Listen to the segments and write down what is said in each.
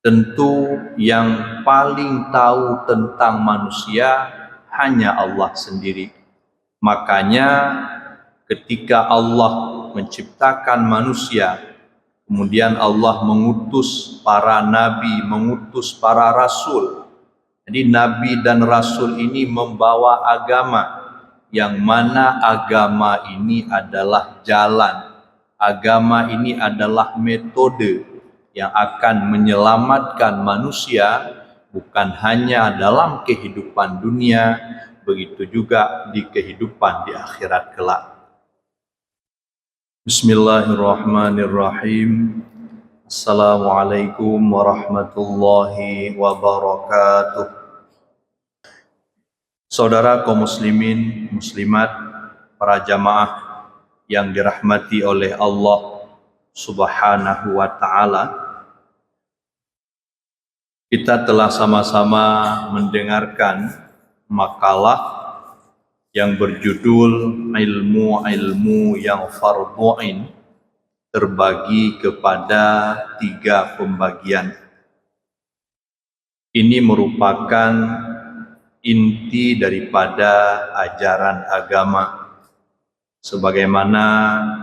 Tentu yang paling tahu tentang manusia hanya Allah sendiri. Makanya ketika Allah menciptakan manusia, kemudian Allah mengutus para nabi, mengutus para rasul. Jadi nabi dan rasul ini membawa agama, yang mana agama ini adalah jalan, agama ini adalah metode yang akan menyelamatkan manusia, bukan hanya dalam kehidupan dunia, begitu juga di kehidupan di akhirat kelak. Bismillahirrahmanirrahim. Assalamualaikum warahmatullahi wabarakatuh. Saudara kaum muslimin, muslimat, para jamaah yang dirahmati oleh Allah Subhanahu wa ta'ala, kita telah sama-sama mendengarkan makalah yang berjudul ilmu-ilmu yang fardhu'ain, terbagi kepada 3 pembagian. Ini merupakan inti daripada ajaran agama, sebagaimana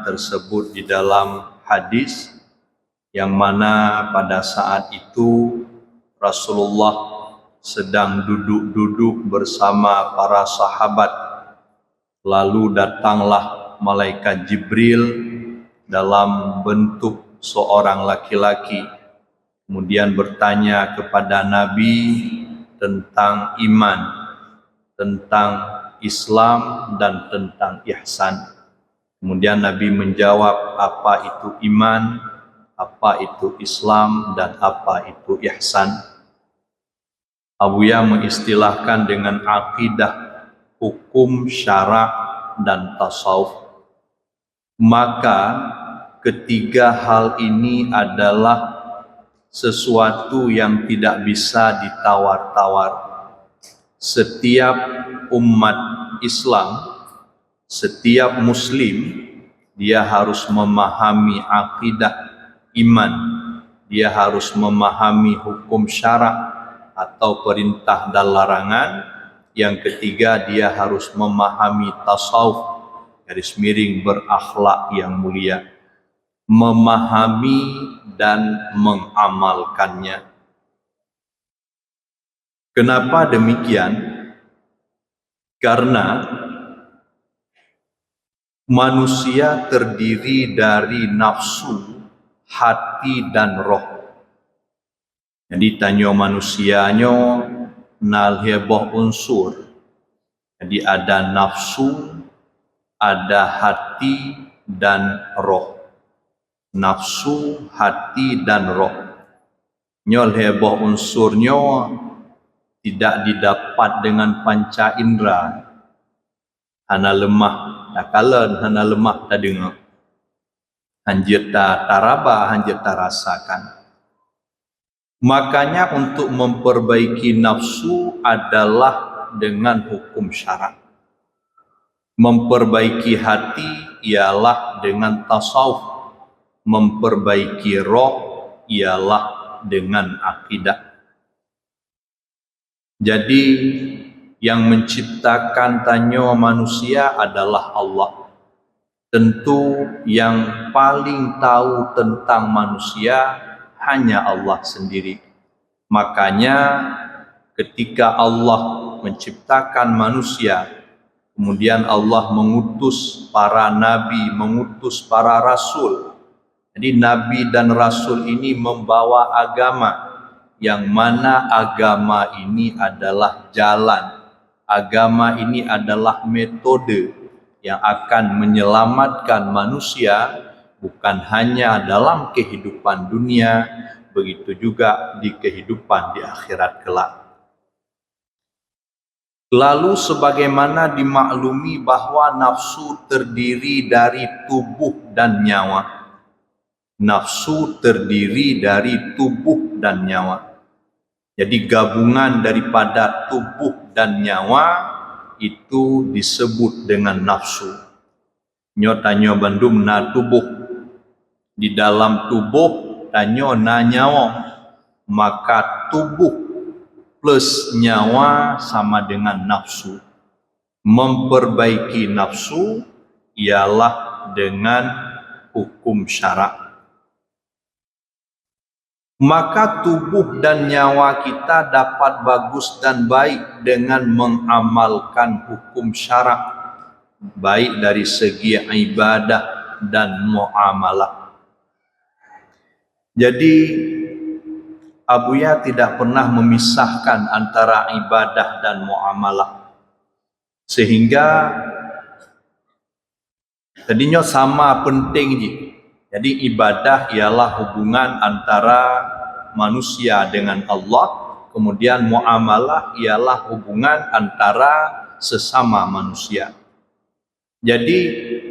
tersebut di dalam hadis, yang mana pada saat itu Rasulullah sedang duduk-duduk bersama para sahabat, lalu datanglah malaikat Jibril dalam bentuk seorang laki-laki, kemudian bertanya kepada Nabi tentang iman, tentang Islam, dan tentang ihsan. Kemudian Nabi menjawab apa itu iman, apa itu Islam, dan apa itu ihsan. Abuya mengistilahkan dengan akidah, hukum, syara, dan tasawuf. Maka ketiga hal ini adalah sesuatu yang tidak bisa ditawar-tawar. Setiap umat Islam, setiap muslim, dia harus memahami akidah iman, dia harus memahami hukum syara atau perintah dan larangan. Yang ketiga, dia harus memahami tasawuf, garis miring berakhlak yang mulia, memahami dan mengamalkannya. Kenapa demikian? Karena manusia terdiri dari nafsu, hati, dan roh. Jadi tanyo manusianya nalheboh unsur. Jadi ada nafsu, ada hati, dan roh. Nafsu, hati, dan roh. Nyol heboh unsurnya tidak didapat dengan panca indera. Hana lemah, takalan hana lemah tak dengar. Hanjir tak taraba, hanjir tak rasakan. Makanya untuk memperbaiki nafsu adalah dengan hukum syara. Memperbaiki hati ialah dengan tasawuf. Memperbaiki roh ialah dengan akidah. Jadi yang menciptakan tanyo manusia adalah Allah. Tentu yang paling tahu tentang manusia hanya Allah sendiri. Makanya ketika Allah menciptakan manusia, kemudian Allah mengutus para nabi, mengutus para rasul. Jadi nabi dan rasul ini membawa agama, yang mana agama ini adalah jalan, agama ini adalah metode yang akan menyelamatkan manusia, bukan hanya dalam kehidupan dunia, begitu juga di kehidupan di akhirat kelak. Lalu sebagaimana dimaklumi bahwa nafsu terdiri dari tubuh dan nyawa. Nafsu terdiri dari tubuh dan nyawa. Jadi gabungan daripada tubuh dan nyawa itu disebut dengan nafsu. Nyotanyo bandum na tubuh. Di dalam tubuh tanyo na nyawa. maka tubuh plus nyawa sama dengan nafsu. Memperbaiki nafsu ialah dengan hukum syarak. Maka tubuh dan nyawa kita dapat bagus dan baik dengan mengamalkan hukum syarak, baik dari segi ibadah dan muamalah. Jadi Abuya tidak pernah memisahkan antara ibadah dan muamalah, sehingga tadinya sama penting je. Jadi ibadah ialah hubungan antara manusia dengan Allah, kemudian muamalah ialah hubungan antara sesama manusia. Jadi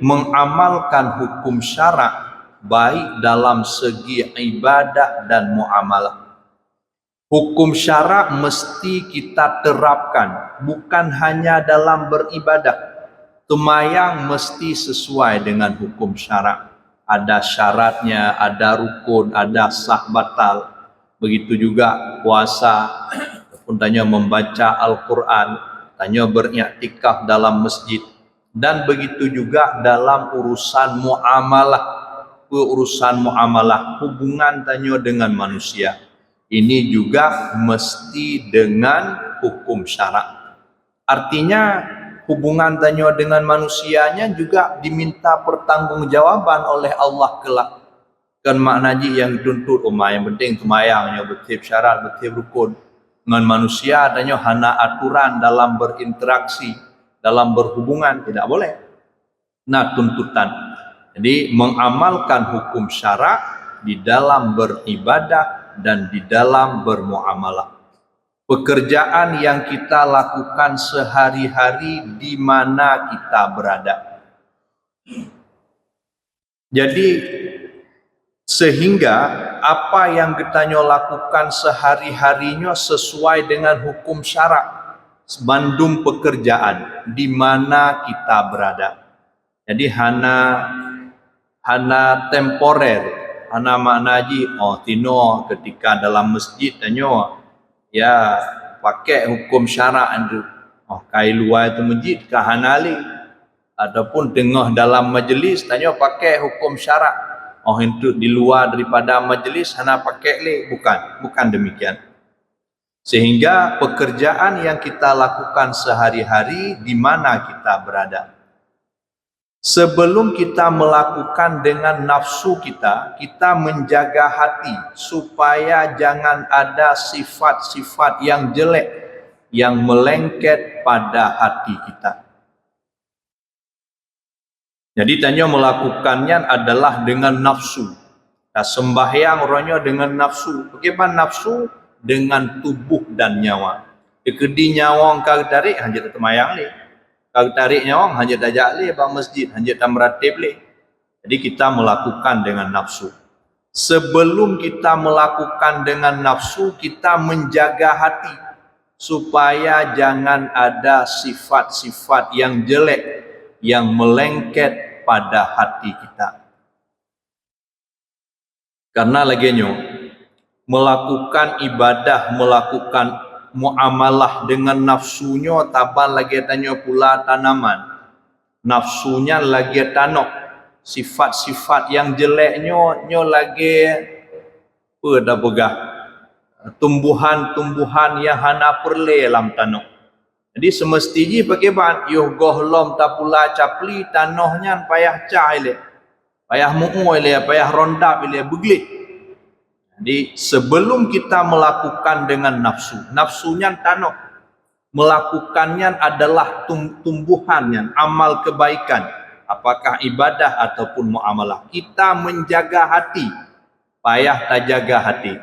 mengamalkan hukum syarak baik dalam segi ibadah dan muamalah. Hukum syarak mesti kita terapkan, bukan hanya dalam beribadah. Tumayang mesti sesuai dengan hukum syarak. Ada syaratnya, ada rukun, ada sah batal. Begitu juga puasa, pun tanya membaca Al-Quran, tanya beriktikaf dalam masjid. Dan begitu juga dalam urusan muamalah, hubungan tanya dengan manusia. Ini juga mesti dengan hukum syarak. Artinya hubungan tanya dengan manusianya juga diminta pertanggungjawaban oleh Allah kelak. Kan maknanya yang dituntut yang penting tumayangnya betul syarat, betul rukun. Dengan manusia tanya hana aturan dalam berinteraksi, dalam berhubungan tidak boleh. Nah, tuntutan. Jadi mengamalkan hukum syarak di dalam beribadah dan di dalam bermuamalah. Pekerjaan yang kita lakukan sehari-hari di mana kita berada. Jadi sehingga apa yang kita lakukan sehari-harinya sesuai dengan hukum syarak. Bandung pekerjaan di mana kita berada. Jadi hana temporer, hana maknaji tino ketika dalam masjid tanyo ya pakai hukum syarak itu. Kai luar itu masjid kahanali ataupun tengah dalam majlis tanya pakai hukum syarak. Itu di luar daripada majlis hana pakai le, bukan demikian. Sehingga pekerjaan yang kita lakukan sehari-hari di mana kita berada. Sebelum kita melakukan dengan nafsu kita menjaga hati supaya jangan ada sifat-sifat yang jelek yang melengket pada hati kita. Jadi tanya melakukannya adalah dengan nafsu. Nah, sembahyang orangnya dengan nafsu. Bagaimana nafsu? Dengan tubuh dan nyawa. Kedi nyawa kau tarik hanya temayang le. Kau tarik nyawa hanya dajak le bang masjid, hanya tamratib le. Jadi kita melakukan dengan nafsu. Sebelum kita melakukan dengan nafsu, kita menjaga hati supaya jangan ada sifat-sifat yang jelek yang melengket pada hati kita. Karena laginya melakukan ibadah, melakukan muamalah dengan nafsunya taban lagi tanya pula tanaman. Nafsunya lagi tanok. Sifat-sifat yang jeleknya lagi pegah. Tumbuhan-tumbuhan yang hana perle dalam tanok. Jadi semestinya bagaimana? Yuh gohlom tapula capli tanahnya payah cahile, payah mu'uile, payah rondap ile beglik. Jadi sebelum kita melakukan dengan nafsunya tanah, melakukannya adalah tumbuhannya, amal kebaikan, apakah ibadah ataupun muamalah. Kita menjaga hati, payah tak jaga hati,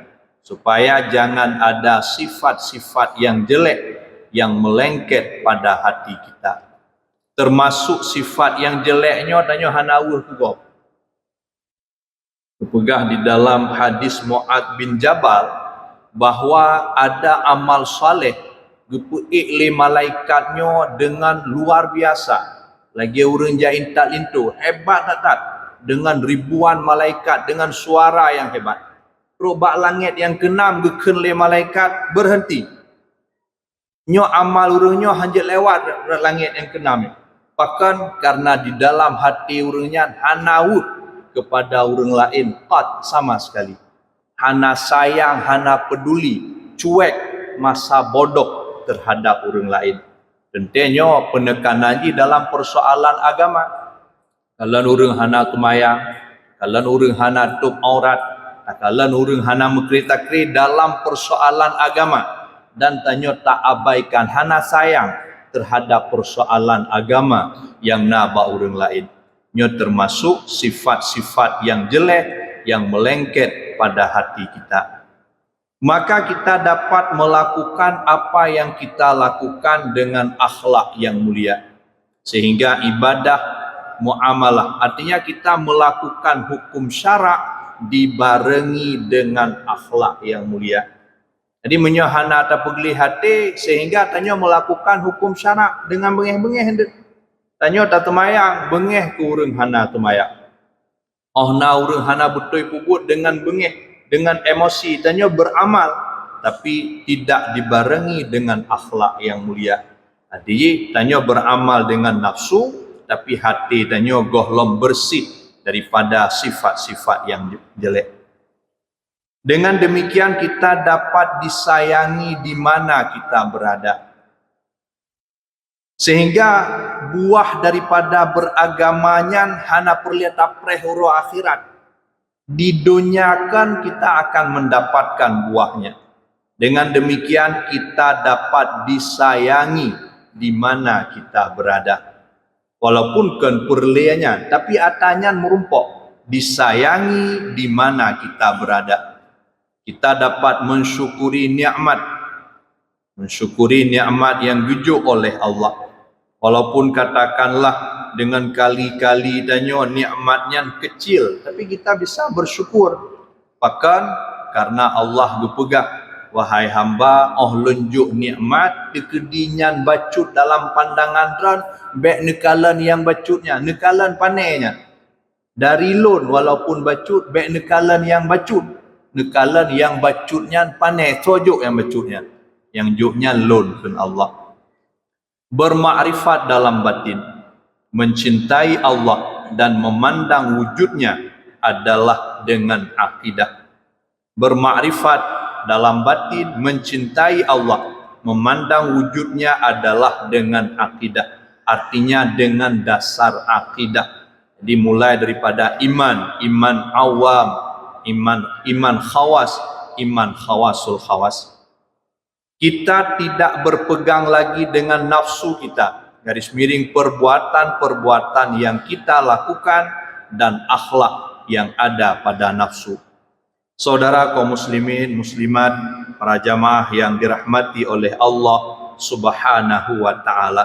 supaya jangan ada sifat-sifat yang jelek yang melengket pada hati kita. Termasuk sifat yang jeleknya tanya hanawuh juga. Kepegah di dalam hadis Mu'ad bin Jabal bahwa ada amal saleh gepuik malaikatnya dengan luar biasa. Lagi urang jain tak lintu, hebat tak dengan ribuan malaikat dengan suara yang hebat. robak langit yang keenam geken le malaikat berhenti. Nyo amal urangnya hanya lewat langit yang keenam. Bahkan karena di dalam hati urangnya hanaut kepada orang lain qat sama sekali. Hana sayang, hana peduli, cuek, masa bodoh terhadap orang lain. Tentunya penekanan di dalam persoalan agama. Kalau orang hana tumayang, kalau orang hana tutup aurat, kalau orang hana mengkritik dalam persoalan agama, dan tanya tak abaikan hana sayang terhadap persoalan agama yang naba orang lain. Nyo termasuk sifat-sifat yang jelek yang melengket pada hati kita. Maka kita dapat melakukan apa yang kita lakukan dengan akhlak yang mulia. Sehingga ibadah muamalah, artinya kita melakukan hukum syarak dibarengi dengan akhlak yang mulia. Jadi menyohana atau pegeli hati sehingga tanya melakukan hukum syarak dengan bengeh-bengeh. Tanya tak temayang, bengeh ke urang hana temayang. Oh na urang hana betul puput dengan bengeh, dengan emosi, tanya beramal, tapi tidak dibarengi dengan akhlak yang mulia. Jadi tanya beramal dengan nafsu, tapi hati tanya gohlom bersih daripada sifat-sifat yang jelek. Dengan demikian kita dapat disayangi di mana kita berada. Sehingga buah daripada beragamanya hana perlihat prehuro akhirat. Di dunia kan kita akan mendapatkan buahnya. Dengan demikian kita dapat disayangi di mana kita berada. Walaupun kan perlihatnya, tapi atanya merumpok disayangi di mana kita berada. Kita dapat mensyukuri nikmat yang gujuk oleh Allah. Walaupun katakanlah dengan kali-kali danyo nikmatnya kecil, tapi kita bisa bersyukur. Bahkan karena Allah berpegang, wahai hamba, lunjuk nikmat kekedinyan bacut dalam pandangan ran, bek nekalan yang bacutnya, nekalan panainya. Dari lon walaupun bacut, bek nekalan yang bacut, nekalan yang bacutnya panai, sojuk yang bacutnya, yang juknya lon pun Allah. Bermakrifat dalam batin, mencintai Allah dan memandang wujudnya adalah dengan akidah. Bermakrifat dalam batin, mencintai Allah, memandang wujudnya adalah dengan akidah. Artinya dengan dasar akidah. Dimulai daripada iman awam, iman khawas, iman khawasul khawas. Kita tidak berpegang lagi dengan nafsu kita, garis miring perbuatan-perbuatan yang kita lakukan dan akhlak yang ada pada nafsu. Saudara kaum muslimin, muslimat, para jamaah yang dirahmati oleh Allah Subhanahu wa taala.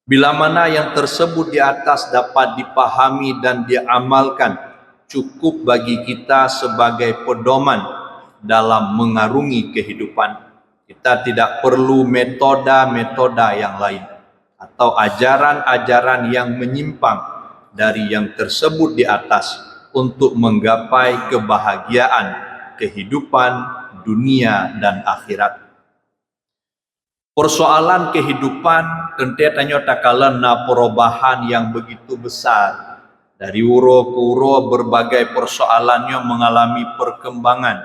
Bila mana yang tersebut di atas dapat dipahami dan diamalkan, cukup bagi kita sebagai pedoman dalam mengarungi kehidupan. Kita tidak perlu metode-metode yang lain atau ajaran-ajaran yang menyimpang dari yang tersebut di atas untuk menggapai kebahagiaan kehidupan dunia dan akhirat. Persoalan kehidupan tentunya takalan perubahan yang begitu besar. Dari uro ke uro berbagai persoalannya mengalami perkembangan,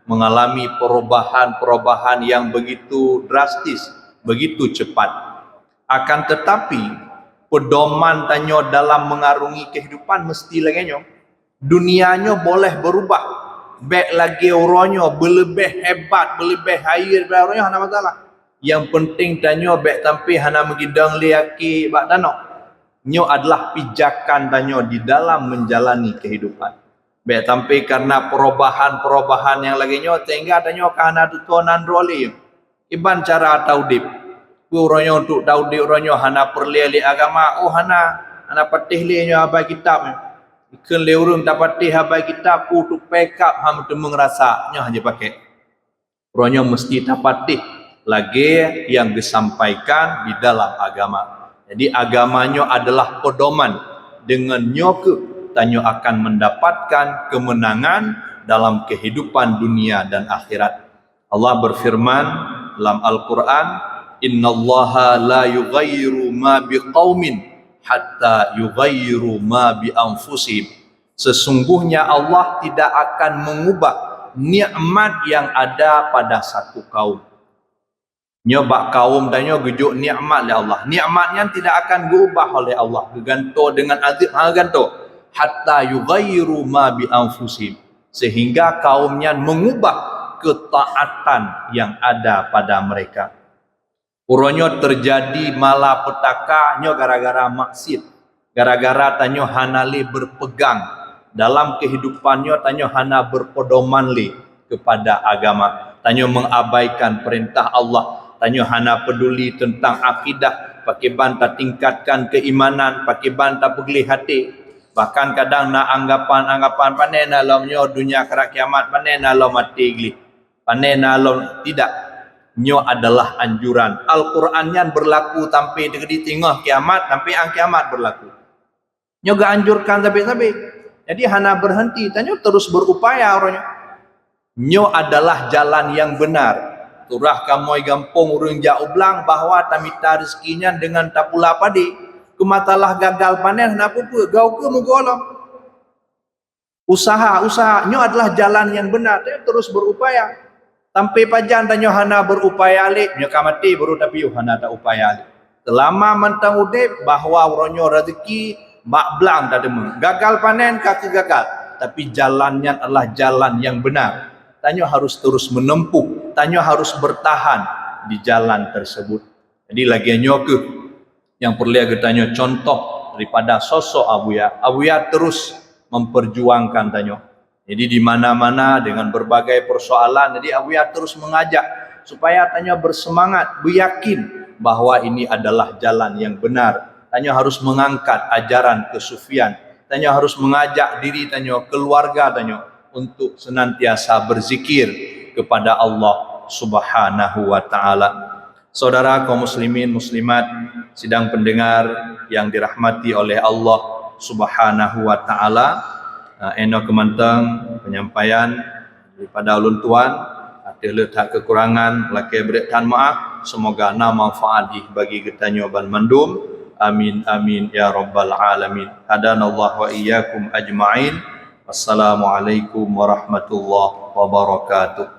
mengalami perubahan-perubahan yang begitu drastis, begitu cepat. Akan tetapi pedoman tanyo dalam mengarungi kehidupan mesti lagi nyo. Dunianya boleh berubah. Baik lagi orangnya berlebih hebat, berlebih higher daripada orangnya, hana masalah. Yang penting tanyo baik tampi hana megidang liaki bak danok. Nyo adalah pijakan tanyo di dalam menjalani kehidupan. Baik tampi karena perubahan-perubahan yang lagi nyo sehingga tanyo kana tutonan roli. Iban cara taudip. Orangnya untuk taudip orangnya hana perliali agama, hana patih li nyo abai kitab. Ikan leurung tak patih abai kitab untuk pekap ham temeng rasa nyo hanya pakai. Orangnya mesti tak patih lagi yang disampaikan di dalam agama. Jadi agamanya adalah pedoman dengan nyoke tanyo akan mendapatkan kemenangan dalam kehidupan dunia dan akhirat. Allah berfirman dalam Al-Quran, innallaha la yughayyiru ma biqaumin hatta yughayyiru ma bi anfusihim. Sesungguhnya Allah tidak akan mengubah nikmat yang ada pada satu kaum. Nyobak kaum tanya gejuk nikmat oleh Allah. Nikmatnya tidak akan diubah oleh Allah. Geganto dengan azab ganto. Hatta yughayyiru ma bi anfusihim. Sehingga kaumnya mengubah ketaatan yang ada pada mereka. Uronyo terjadi malapetaka nyo gara-gara maksiat. Gara-gara tanyo hanali berpegang dalam kehidupannya, tanyo hana berpedoman li kepada agama. Tanyo mengabaikan perintah Allah. Tanyo hana peduli tentang akidah, pakai banta tingkatkan keimanan, pakai banta pegli hati. Bahkan kadang nak anggapan panen alamnya dunia akhirat kiamat, panen alam mati gli, panen alam tidak. Nyo adalah anjuran. Al-Qurannya berlaku sampai di tengah kiamat, sampai ang kiamat berlaku. Nyo gak anjurkan sampai. Jadi hana berhenti, tanyo terus berupaya orangnya. Nyo adalah jalan yang benar. Turah kamoy gampung urang jauh belang bahwa tamita rezekinya dengan tapula padi. Kematalah gagal panen, kenapa pun gau ke mugolam. Usaha nyo adalah jalan yang benar. Tanyo terus berupaya. Sampai pajan tanyo hana berupaya alik, nyo kamati baru tapi hana tak upaya alik. Selama mentang udip bahwa uronyo rezeki bak belang tak demu. Gagal panen kaki gagal, tapi jalannya adalah jalan yang benar. Tanyo harus terus menempuh, tanyo harus bertahan di jalan tersebut. Jadi lagi nyoke yang perlu tanyo contoh daripada sosok Abuya. Abuya terus memperjuangkan tanyo. Jadi di mana-mana dengan berbagai persoalan, jadi Abuya terus mengajak supaya tanyo bersemangat, beryakin bahwa ini adalah jalan yang benar. Tanyo harus mengangkat ajaran kesufian. Tanyo harus mengajak diri tanyo, keluarga tanyo untuk senantiasa berzikir kepada Allah Subhanahu wa taala. Saudara kaum muslimin muslimat, sidang pendengar yang dirahmati oleh Allah Subhanahu wa taala, eno kemantang penyampaian daripada ulun tuan, ada letak kekurangan, lakai berikan maaf, semoga nama manfaat bagi kita nyoban mandum. Amin amin ya rabbal alamin. Hadanallahu wa iyyakum ajma'in. Wassalamualaikum warahmatullahi wabarakatuh.